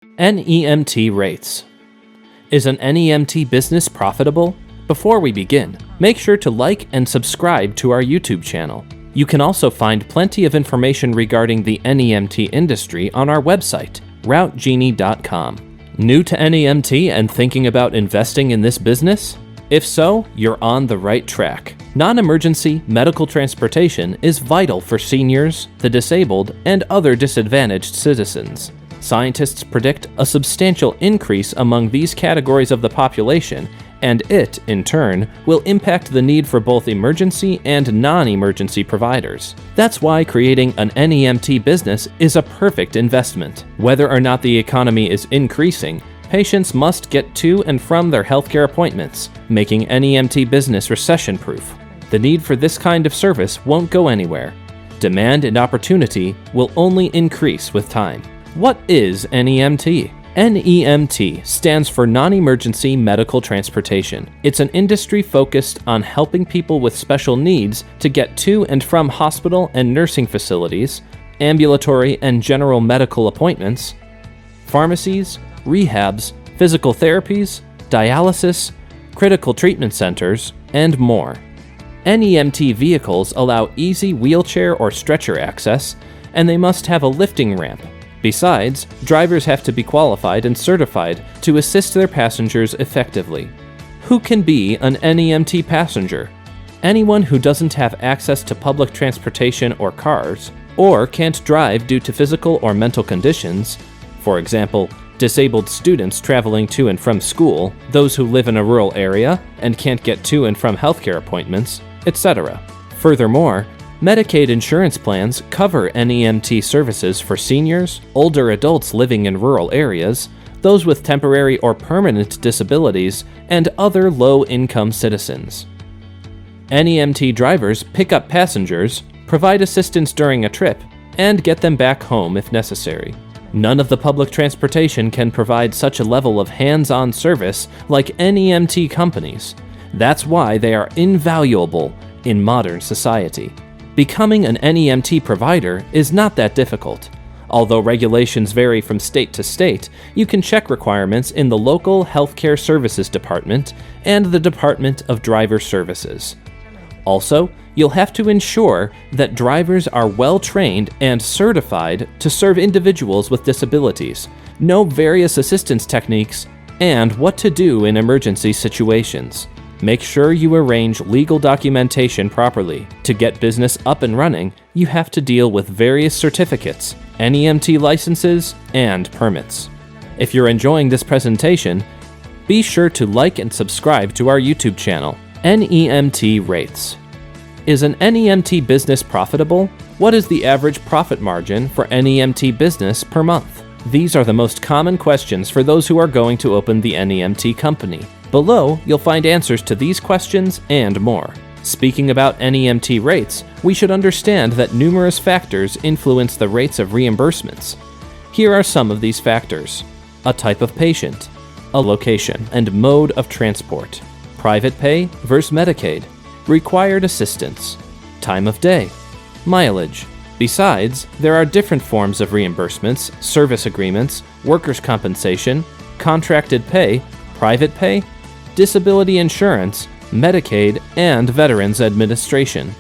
NEMT Rates. Is an NEMT business profitable? Before we begin, make sure to like and subscribe to our YouTube channel. You can also find plenty of information regarding the NEMT industry on our website, RouteGenie.com. New to NEMT and thinking about investing in this business? If so, you're on the right track. Non-emergency medical transportation is vital for seniors, the disabled, and other disadvantaged citizens. Scientists predict a substantial increase among these categories of the population, and it, in turn, will impact the need for both emergency and non-emergency providers. That's why creating an NEMT business is a perfect investment. Whether or not the economy is increasing, patients must get to and from their healthcare appointments, making NEMT business recession-proof. The need for this kind of service won't go anywhere. Demand and opportunity will only increase with time. What is NEMT? NEMT stands for Non-Emergency Medical Transportation. It's an industry focused on helping people with special needs to get to and from hospital and nursing facilities, ambulatory and general medical appointments, pharmacies, rehabs, physical therapies, dialysis, critical treatment centers, and more. NEMT vehicles allow easy wheelchair or stretcher access, and they must have a lifting ramp. Besides, drivers have to be qualified and certified to assist their passengers effectively. Who can be an NEMT passenger? Anyone who doesn't have access to public transportation or cars, or can't drive due to physical or mental conditions, for example, disabled students traveling to and from school, those who live in a rural area and can't get to and from healthcare appointments, etc. Furthermore, Medicaid insurance plans cover NEMT services for seniors, older adults living in rural areas, those with temporary or permanent disabilities, and other low-income citizens. NEMT drivers pick up passengers, provide assistance during a trip, and get them back home if necessary. None of the public transportation can provide such a level of hands-on service like NEMT companies. That's why they are invaluable in modern society. Becoming an NEMT provider is not that difficult. Although regulations vary from state to state, you can check requirements in the local Healthcare Services Department and the Department of Driver Services. Also, you'll have to ensure that drivers are well-trained and certified to serve individuals with disabilities, know various assistance techniques, and what to do in emergency situations. Make sure you arrange legal documentation properly. To get business up and running, you have to deal with various certificates, NEMT licenses, and permits. If you're enjoying this presentation, be sure to like and subscribe to our YouTube channel, NEMT Rates. Is an NEMT business profitable? What is the average profit margin for NEMT business per month? These are the most common questions for those who are going to open the NEMT company. Below, you'll find answers to these questions and more. Speaking about NEMT rates, we should understand that numerous factors influence the rates of reimbursements. Here are some of these factors: a type of patient, a location and mode of transport, private pay versus Medicaid, required assistance, time of day, mileage. Besides, there are different forms of reimbursements, service agreements, workers' compensation, contracted pay, private pay, disability insurance, Medicaid, and Veterans Administration.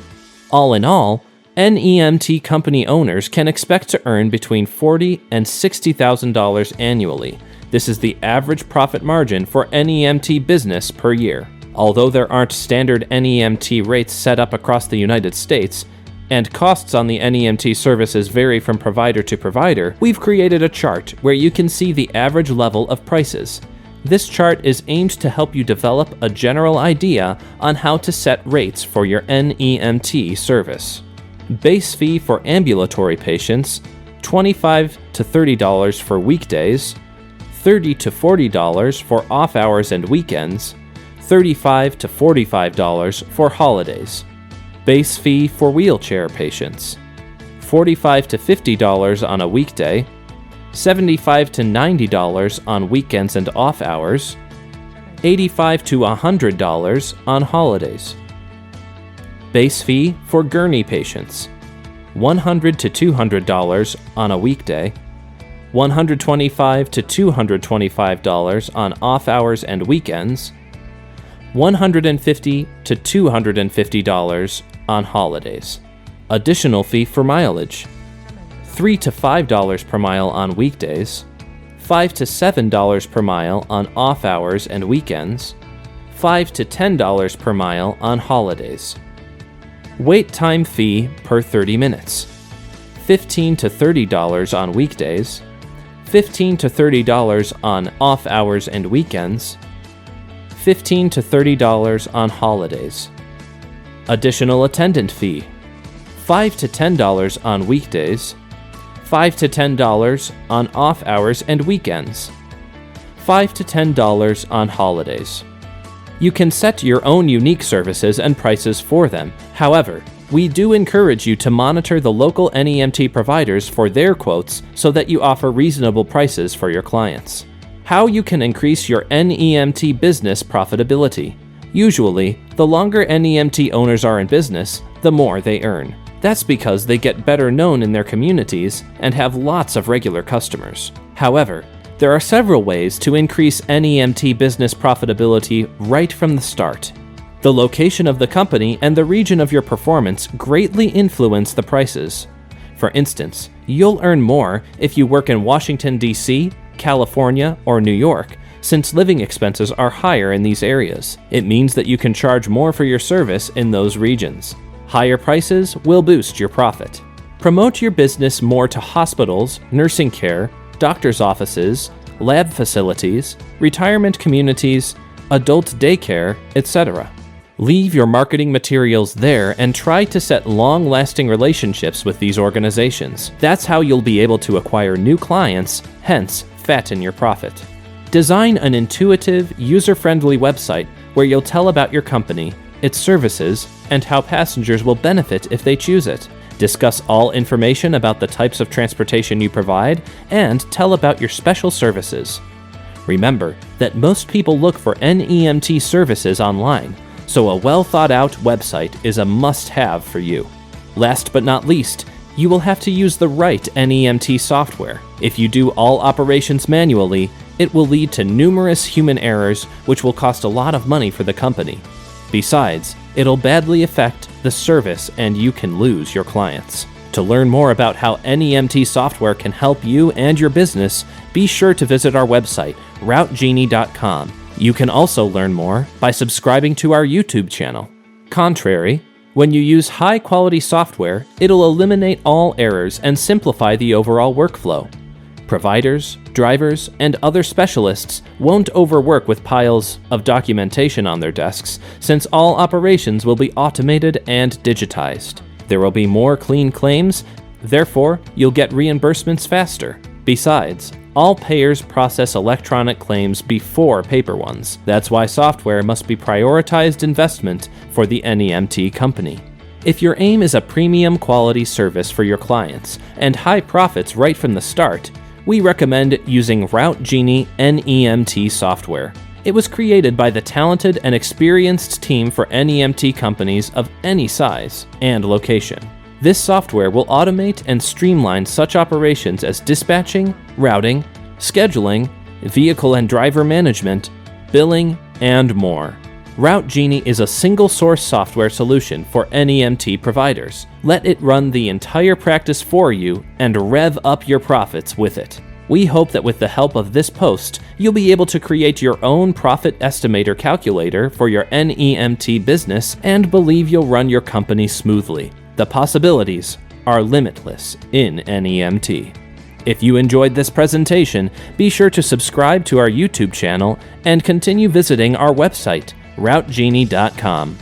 All in all, NEMT company owners can expect to earn between $40,000 and $60,000 annually. This is the average profit margin for NEMT business per year. Although there aren't standard NEMT rates set up across the United States, and costs on the NEMT services vary from provider to provider, we've created a chart where you can see the average level of prices. This chart is aimed to help you develop a general idea on how to set rates for your NEMT service. Base fee for ambulatory patients, $25 to $30 for weekdays, $30 to $40 for off hours and weekends, $35 to $45 for holidays. Base fee for wheelchair patients, $45 to $50 on a weekday, $75 to $90 on weekends and off hours, $85 to $100 on holidays. Base fee for gurney patients, $100 to $200 on a weekday, $125 to $225 on off hours and weekends, $150 to $250 on holidays. Additional fee for mileage, $3 to $5 per mile on weekdays, $5 to $7 per mile on off hours and weekends, $5 to $10 per mile on holidays. Wait time fee per 30 minutes, $15 to $30 on weekdays, $15 to $30 on off hours and weekends, $15 to $30 on holidays. Additional attendant fee, $5 to $10 on weekdays, $5 to $10 on off hours and weekends, $5 to $10 on holidays. You can set your own unique services and prices for them. However, we do encourage you to monitor the local NEMT providers for their quotes so that you offer reasonable prices for your clients. How you can increase your NEMT business profitability. Usually, the longer NEMT owners are in business, the more they earn. That's because they get better known in their communities and have lots of regular customers. However, there are several ways to increase NEMT business profitability right from the start. The location of the company and the region of your performance greatly influence the prices. For instance, you'll earn more if you work in Washington, D.C., California, or New York, since living expenses are higher in these areas. It means that you can charge more for your service in those regions. Higher prices will boost your profit. Promote your business more to hospitals, nursing care, doctor's offices, lab facilities, retirement communities, adult daycare, etc. Leave your marketing materials there and try to set long-lasting relationships with these organizations. That's how you'll be able to acquire new clients, hence fatten your profit. Design an intuitive, user-friendly website where you'll tell about your company, its services, and how passengers will benefit if they choose it. Discuss all information about the types of transportation you provide, and tell about your special services. Remember that most people look for NEMT services online, so a well-thought-out website is a must-have for you. Last but not least, you will have to use the right NEMT software. If you do all operations manually, it will lead to numerous human errors, which will cost a lot of money for the company. Besides, it'll badly affect the service and you can lose your clients. To learn more about how NEMT software can help you and your business, be sure to visit our website, RouteGenie.com. You can also learn more by subscribing to our YouTube channel. Contrary, when you use high-quality software, it'll eliminate all errors and simplify the overall workflow. Providers, drivers, and other specialists won't overwork with piles of documentation on their desks, since all operations will be automated and digitized. There will be more clean claims, therefore, you'll get reimbursements faster. Besides, all payers process electronic claims before paper ones. That's why software must be prioritized investment for the NEMT company. If your aim is a premium quality service for your clients and high profits right from the start, we recommend using RouteGenie NEMT software. It was created by the talented and experienced team for NEMT companies of any size and location. This software will automate and streamline such operations as dispatching, routing, scheduling, vehicle and driver management, billing, and more. RouteGenie is a single-source software solution for NEMT providers. Let it run the entire practice for you and rev up your profits with it. We hope that with the help of this post, you'll be able to create your own profit estimator calculator for your NEMT business and believe you'll run your company smoothly. The possibilities are limitless in NEMT. If you enjoyed this presentation, be sure to subscribe to our YouTube channel and continue visiting our website, RouteGenie.com.